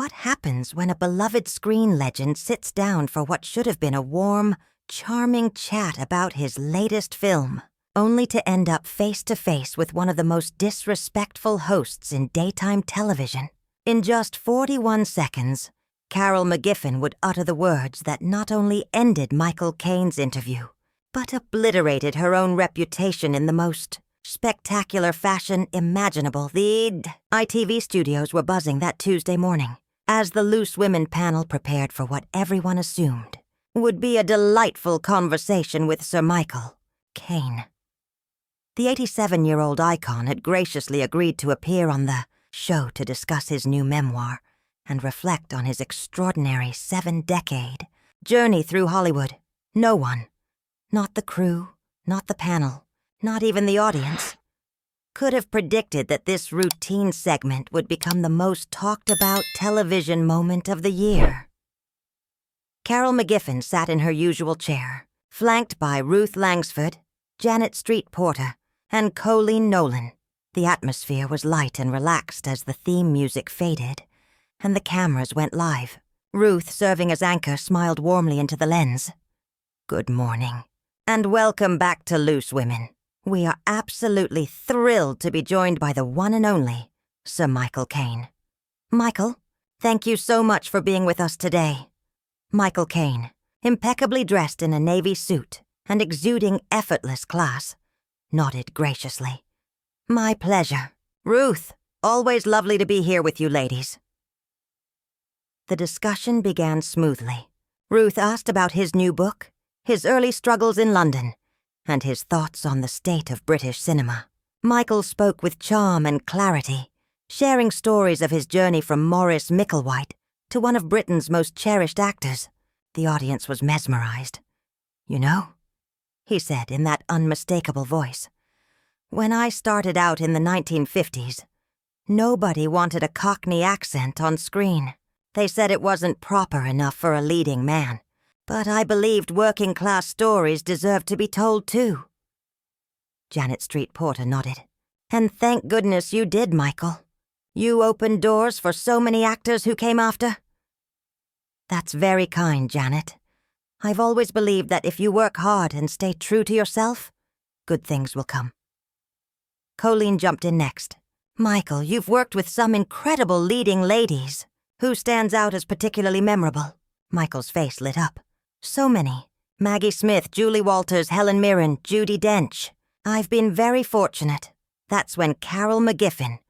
what happens when a beloved screen legend sits down for what should have been a warm, charming chat about his latest film, only to end up face-to-face with one of the most disrespectful hosts in daytime television? In just 41 seconds, Carol McGiffin would utter the words that not only ended Michael Caine's interview, but obliterated her own reputation in the most spectacular fashion imaginable. The ITV studios were buzzing that Tuesday morning as the Loose Women panel prepared for what everyone assumed would be a delightful conversation with Sir Michael Caine. The 87-year-old icon had graciously agreed to appear on the show to discuss his new memoir and reflect on his extraordinary 7-decade journey through Hollywood. No one, not the crew, not the panel, not even the audience, could have predicted that this routine segment would become the most talked-about television moment of the year. Carol McGiffin sat in her usual chair, flanked by Ruth Langsford, Janet Street Porter, and Colleen Nolan. The atmosphere was light and relaxed as the theme music faded, and the cameras went live. Ruth, serving as anchor, smiled warmly into the lens. "Good morning, and welcome back to Loose Women. We are absolutely thrilled to be joined by the one and only Sir Michael Caine." "Michael, thank you so much for being with us today." Michael Caine, impeccably dressed in a navy suit and exuding effortless class, nodded graciously. "My pleasure. Ruth, always lovely to be here with you ladies." The discussion began smoothly. Ruth asked about his new book, his early struggles in London, and his thoughts on the state of British cinema. Michael spoke with charm and clarity, sharing stories of his journey from Maurice Micklewhite to one of Britain's most cherished actors. The audience was mesmerized. "You know," he said in that unmistakable voice, "when I started out in the 1950s, nobody wanted a Cockney accent on screen. They said it wasn't proper enough for a leading man. But I believed working-class stories deserved to be told, too." Janet Street Porter nodded. "And thank goodness you did, Michael. You opened doors for so many actors who came after." "That's very kind, Janet. I've always believed that if you work hard and stay true to yourself, good things will come." Colleen jumped in next. "Michael, you've worked with some incredible leading ladies. Who stands out as particularly memorable?" Michael's face lit up. "So many. Maggie Smith, Julie Walters, Helen Mirren, Judi Dench. I've been very fortunate." That's when Carol McGiffin,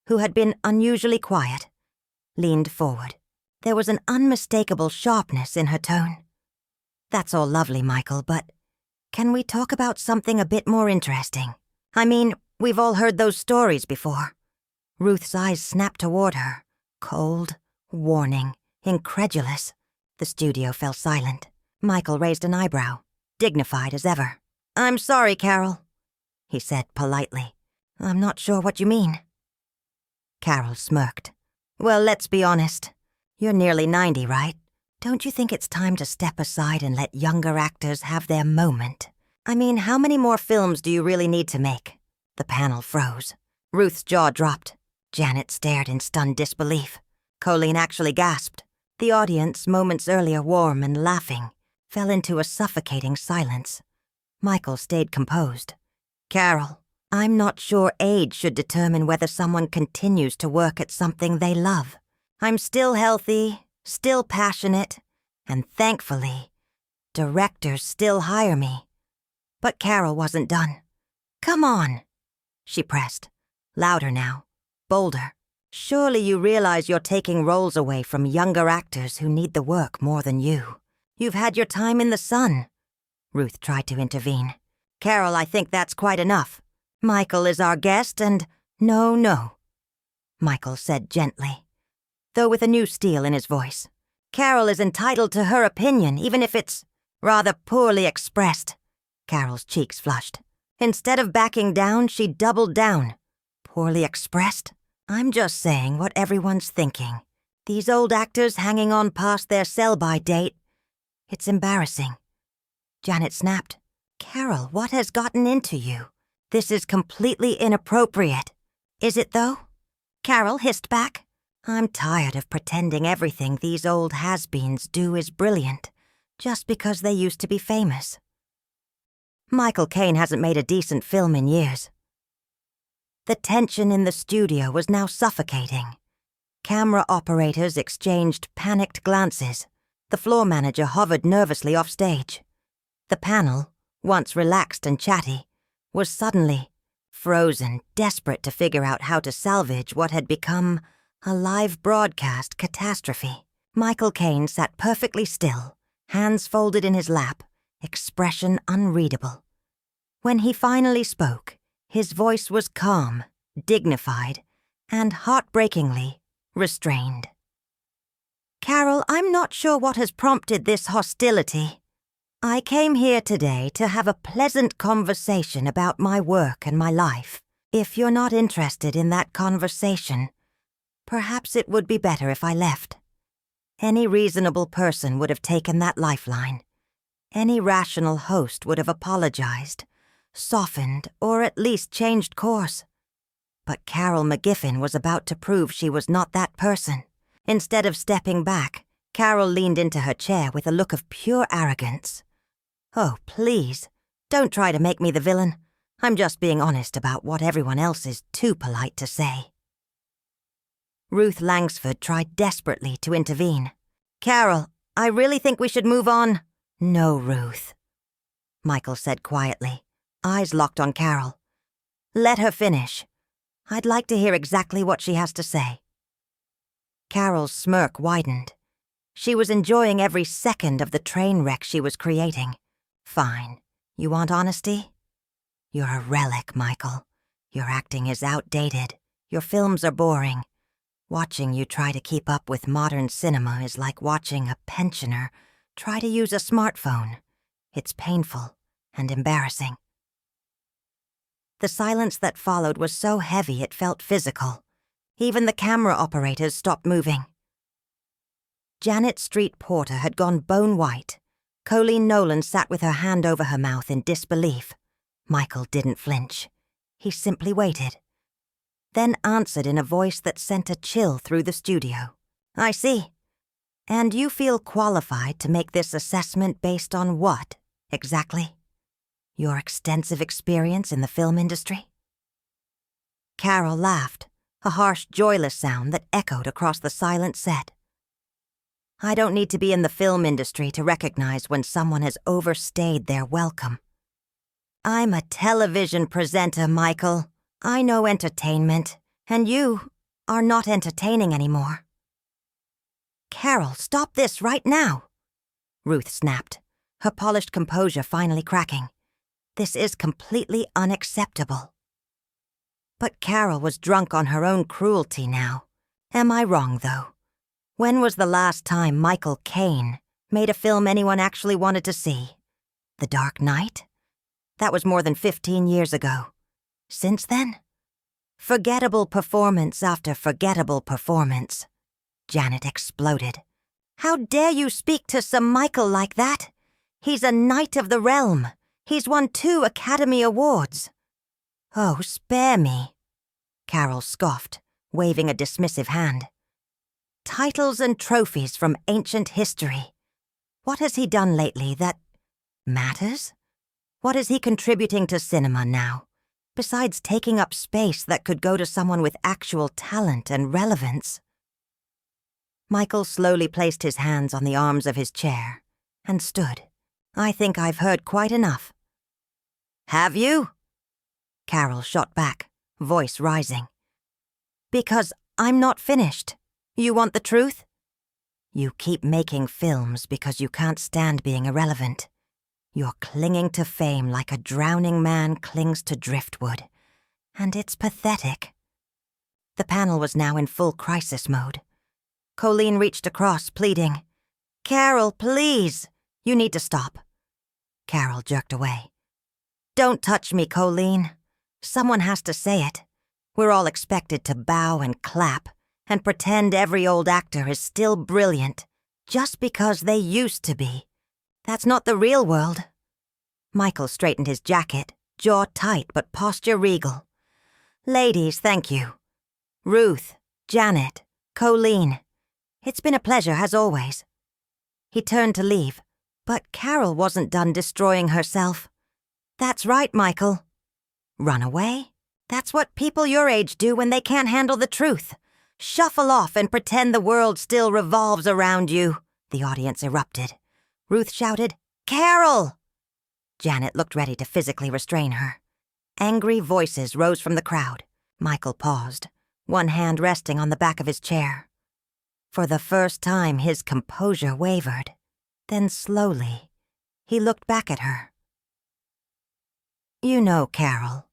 who had been unusually quiet, leaned forward. There was an unmistakable sharpness in her tone. "That's all lovely, Michael, but can we talk about something a bit more interesting? I mean, we've all heard those stories before." Ruth's eyes snapped toward her, cold, warning, incredulous. The studio fell silent. Michael raised an eyebrow, dignified as ever. "I'm sorry, Carol," he said politely. "I'm not sure what you mean." Carol smirked. "Well, let's be honest. You're nearly 90, right? Don't you think it's time to step aside and let younger actors have their moment? I mean, how many more films do you really need to make?" The panel froze. Ruth's jaw dropped. Janet stared in stunned disbelief. Colleen actually gasped. The audience, moments earlier warm and laughing, fell into a suffocating silence. Michael stayed composed. "Carol, I'm not sure age should determine whether someone continues to work at something they love. I'm still healthy, still passionate, and thankfully, directors still hire me." But Carol wasn't done. "Come on," she pressed, louder now, bolder. "Surely you realize you're taking roles away from younger actors who need the work more than you. You've had your time in the sun." Ruth tried to intervene. "Carol, I think that's quite enough. Michael is our guest and—" No, Michael said gently, though with a new steel in his voice. "Carol is entitled to her opinion, even if it's rather poorly expressed." Carol's cheeks flushed. Instead of backing down, she doubled down. "Poorly expressed? I'm just saying what everyone's thinking. These old actors hanging on past their sell-by date. It's embarrassing." Janet snapped. "Carol, what has gotten into you? This is completely inappropriate." "Is it, though?" Carol hissed back. I'm tired of pretending everything these old has-beens do is brilliant, just because they used to be famous. Michael Caine hasn't made a decent film in years. The tension in the studio was now suffocating. Camera operators exchanged panicked glances. The floor manager hovered nervously off stage. The panel, once relaxed and chatty, was suddenly frozen, desperate to figure out how to salvage what had become a live broadcast catastrophe. Michael Caine sat perfectly still, hands folded in his lap, expression unreadable. When he finally spoke, his voice was calm, dignified, and heartbreakingly restrained. "Carol, I'm not sure what has prompted this hostility. I came here today to have a pleasant conversation about my work and my life. If you're not interested in that conversation, perhaps it would be better if I left. Any reasonable person would have taken that lifeline. Any rational host would have apologized, softened, or at least changed course. But Carol McGiffin was about to prove she was not that person. Instead of stepping back, Carol leaned into her chair with a look of pure arrogance. Oh, please, don't try to make me the villain. I'm just being honest about what everyone else is too polite to say." Ruth Langsford tried desperately to intervene. "Carol, I really think we should move on." "No, Ruth," Michael said quietly, eyes locked on Carol. "Let her finish. I'd like to hear exactly what she has to say." Carol's smirk widened. She was enjoying every second of the train wreck she was creating. "Fine. You want honesty? You're a relic, Michael. Your acting is outdated. Your films are boring. Watching you try to keep up with modern cinema is like watching a pensioner try to use a smartphone. It's painful and embarrassing." The silence that followed was so heavy it felt physical. Even the camera operators stopped moving. Janet Street Porter had gone bone white. Colleen Nolan sat with her hand over her mouth in disbelief. Michael didn't flinch. He simply waited, then answered in a voice that sent a chill through the studio. "I see. And you feel qualified to make this assessment based on what, exactly? Your extensive experience in the film industry?" Carol laughed, a harsh, joyless sound that echoed across the silent set. "I don't need to be in the film industry to recognize when someone has overstayed their welcome. I'm a television presenter, Michael. I know entertainment, and you are not entertaining anymore." "Carol, stop this right now," Ruth snapped, her polished composure finally cracking. "This is completely unacceptable." But Carol was drunk on her own cruelty now. Am I wrong, though? When was the last time Michael Caine made a film anyone actually wanted to see? The Dark Knight? That was more than 15 years ago. Since then? Forgettable performance after forgettable performance. Janet exploded. "How dare you speak to Sir Michael like that? He's a knight of the realm. He's won 2 Academy Awards." "Oh, spare me," Carol scoffed, waving a dismissive hand. "Titles and trophies from ancient history. What has he done lately that matters? What is he contributing to cinema now, besides taking up space that could go to someone with actual talent and relevance?" Michael slowly placed his hands on the arms of his chair and stood. "I think I've heard quite enough." "Have you?" Carol shot back, voice rising. "Because I'm not finished. You want the truth? You keep making films because you can't stand being irrelevant. You're clinging to fame like a drowning man clings to driftwood. And it's pathetic." The panel was now in full crisis mode. Colleen reached across, pleading, "Carol, please! You need to stop." Carol jerked away. "Don't touch me, Colleen. Someone has to say it. We're all expected to bow and clap and pretend every old actor is still brilliant just because they used to be. That's not the real world." Michael straightened his jacket, jaw tight but posture regal. "Ladies, thank you. Ruth, Janet, Colleen, it's been a pleasure as always. He turned to leave, but Carol wasn't done destroying herself. That's right, Michael. Run away? That's what people your age do when they can't handle the truth. Shuffle off and pretend the world still revolves around you, the audience erupted. Ruth shouted, Carol! Janet looked ready to physically restrain her. Angry voices rose from the crowd. Michael paused, one hand resting on the back of his chair. For the first time, his composure wavered. Then slowly, he looked back at her. You know, Carol,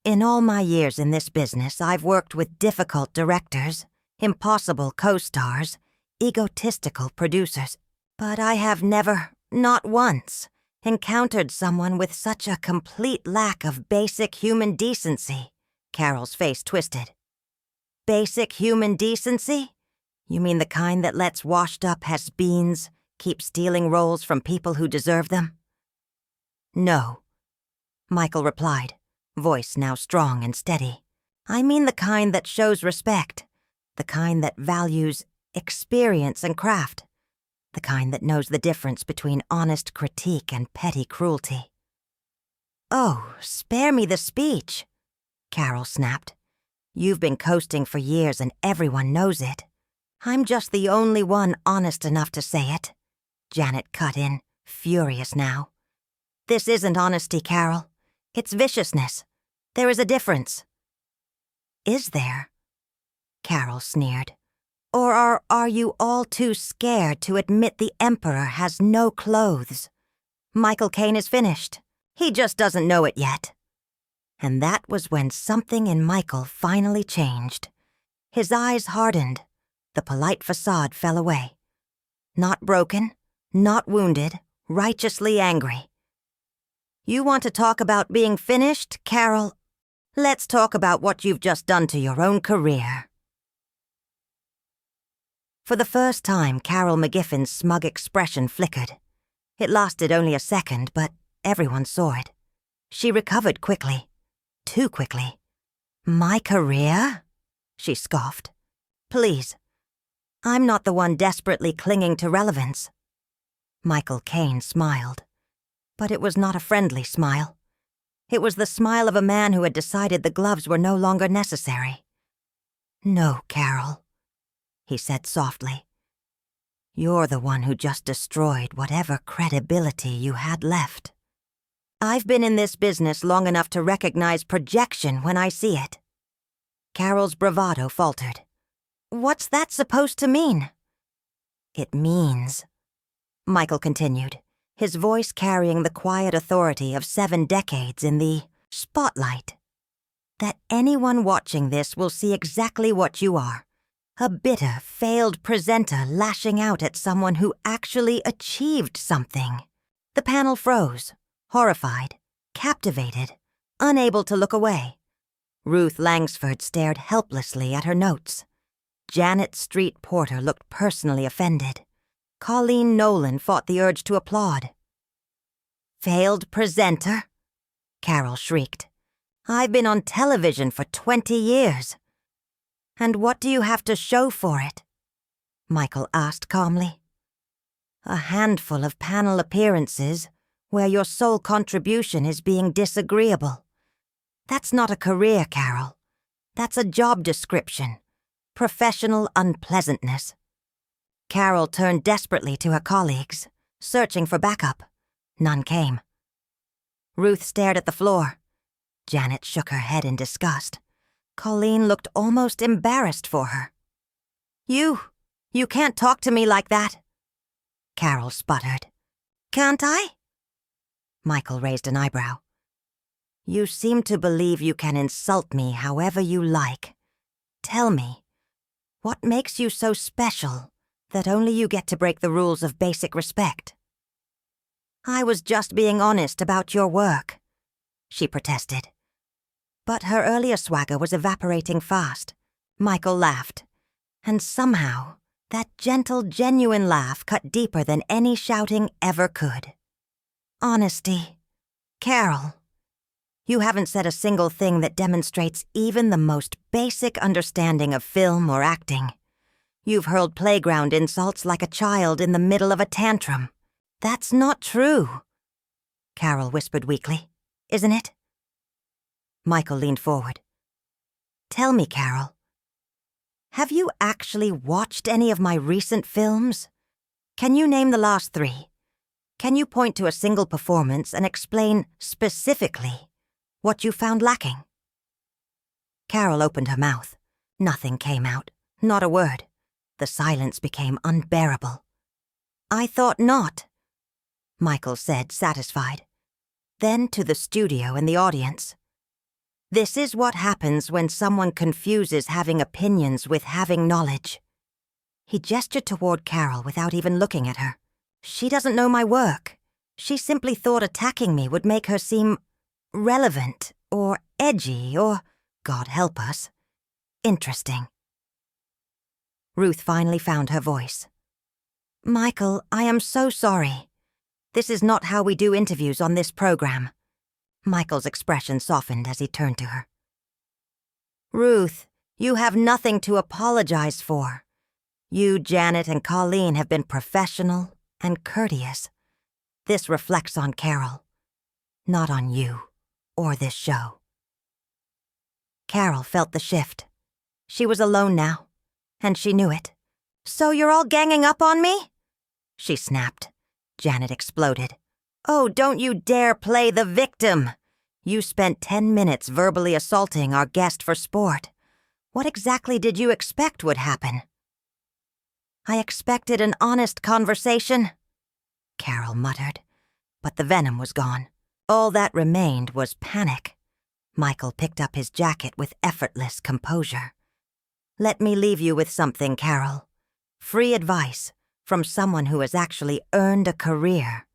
in all my years in this business, I've worked with difficult directors, impossible co-stars, egotistical producers, but I have never, not once, encountered someone with such a complete lack of basic human decency. Carol's face twisted. Basic human decency? You mean the kind that lets washed-up has-beens keep stealing roles from people who deserve them? No, Michael replied, voice now strong and steady. I mean the kind that shows respect, the kind that values experience and craft, the kind that knows the difference between honest critique and petty cruelty. Oh, spare me the speech, Carol snapped. You've been coasting for years and everyone knows it. I'm just the only one honest enough to say it. Janet cut in, furious now. This isn't honesty, Carol. It's viciousness. There is a difference. Is there? Carol sneered. Or are you all too scared to admit the Emperor has no clothes? Michael Caine is finished. He just doesn't know it yet. And that was when something in Michael finally changed. His eyes hardened. The polite facade fell away. Not broken, not wounded, righteously angry. You want to talk about being finished, Carol? Let's talk about what you've just done to your own career. For the first time, Carol McGiffin's smug expression flickered. It lasted only a second, but everyone saw it. She recovered quickly. Too quickly. My career? She scoffed. Please. I'm not the one desperately clinging to relevance. Michael Caine smiled. But it was not a friendly smile. It was the smile of a man who had decided the gloves were no longer necessary. No, Carol, he said softly. You're the one who just destroyed whatever credibility you had left. I've been in this business long enough to recognize projection when I see it. Carol's bravado faltered. What's that supposed to mean? It means, Michael continued, his voice carrying the quiet authority of 7 decades in the spotlight, that anyone watching this will see exactly what you are. A bitter, failed presenter lashing out at someone who actually achieved something. The panel froze, horrified, captivated, unable to look away. Ruth Langsford stared helplessly at her notes. Janet Street Porter looked personally offended. Colleen Nolan fought the urge to applaud. Failed presenter? Carol shrieked. I've been on television for 20 years. And what do you have to show for it? Michael asked calmly. A handful of panel appearances where your sole contribution is being disagreeable. That's not a career, Carol. That's a job description. Professional unpleasantness. Carol turned desperately to her colleagues, searching for backup. None came. Ruth stared at the floor. Janet shook her head in disgust. Colleen looked almost embarrassed for her. You can't talk to me like that. Carol sputtered. Can't I? Michael raised an eyebrow. You seem to believe you can insult me however you like. Tell me, what makes you so special that only you get to break the rules of basic respect? I was just being honest about your work, she protested. But her earlier swagger was evaporating fast. Michael laughed. And somehow, that gentle, genuine laugh cut deeper than any shouting ever could. Honesty. Carol, you haven't said a single thing that demonstrates even the most basic understanding of film or acting. You've hurled playground insults like a child in the middle of a tantrum. That's not true, Carol whispered weakly. Isn't it? Michael leaned forward. Tell me, Carol, have you actually watched any of my recent films? Can you name the last 3? Can you point to a single performance and explain specifically what you found lacking? Carol opened her mouth. Nothing came out, not a word. The silence became unbearable. I thought not, Michael said, satisfied. Then to the studio and the audience. This is what happens when someone confuses having opinions with having knowledge. He gestured toward Carol without even looking at her. She doesn't know my work. She simply thought attacking me would make her seem relevant or edgy or, God help us, interesting. Ruth finally found her voice. Michael, I am so sorry. This is not how we do interviews on this program. Michael's expression softened as he turned to her. Ruth, you have nothing to apologize for. You, Janet, and Colleen have been professional and courteous. This reflects on Carol, not on you or this show. Carol felt the shift. She was alone now, and she knew it. So you're all ganging up on me? She snapped. Janet exploded. Oh, don't you dare play the victim! You spent 10 minutes verbally assaulting our guest for sport. What exactly did you expect would happen? I expected an honest conversation, Carol muttered, but the venom was gone. All that remained was panic. Michael picked up his jacket with effortless composure. Let me leave you with something, Carol. Free advice from someone who has actually earned a career.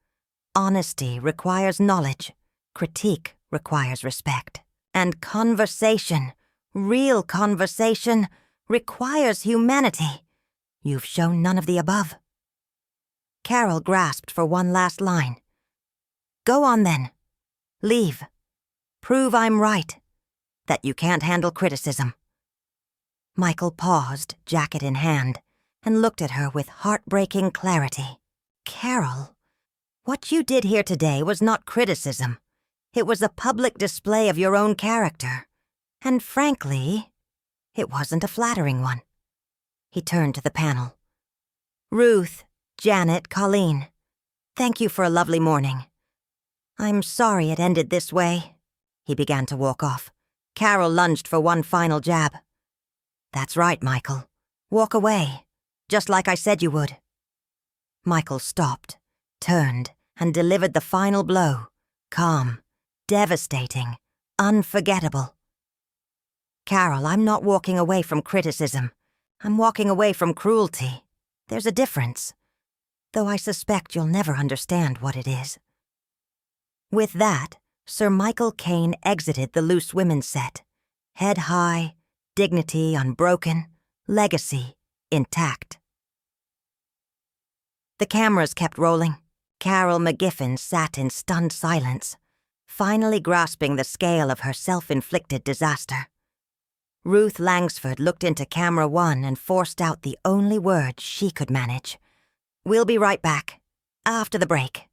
Honesty requires knowledge. Critique requires respect. And conversation, real conversation, requires humanity. You've shown none of the above. Carol grasped for one last line. Go on then. Leave. Prove I'm right. That you can't handle criticism. Michael paused, jacket in hand, and looked at her with heartbreaking clarity. Carol, what you did here today was not criticism. It was a public display of your own character. And frankly, it wasn't a flattering one. He turned to the panel. Ruth, Janet, Colleen, thank you for a lovely morning. I'm sorry it ended this way. He began to walk off. Carol lunged for one final jab. That's right, Michael. Walk away, just like I said you would. Michael stopped, turned, and delivered the final blow. Calm, devastating, unforgettable. Carol, I'm not walking away from criticism. I'm walking away from cruelty. There's a difference, though I suspect you'll never understand what it is. With that, Sir Michael Caine exited the Loose Women set, head high, dignity unbroken, legacy intact. The cameras kept rolling. Carol McGiffin sat in stunned silence, finally grasping the scale of her self-inflicted disaster. Ruth Langsford looked into camera 1 and forced out the only word she could manage. We'll be right back, after the break.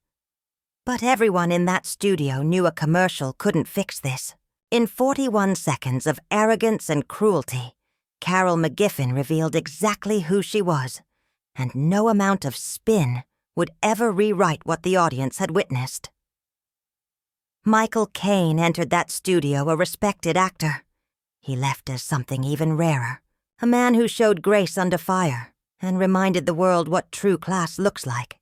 But everyone in that studio knew a commercial couldn't fix this. In 41 seconds of arrogance and cruelty, Carol McGiffin revealed exactly who she was, and no amount of spin would ever rewrite what the audience had witnessed. Michael Caine entered that studio a respected actor. He left as something even rarer, a man who showed grace under fire and reminded the world what true class looks like.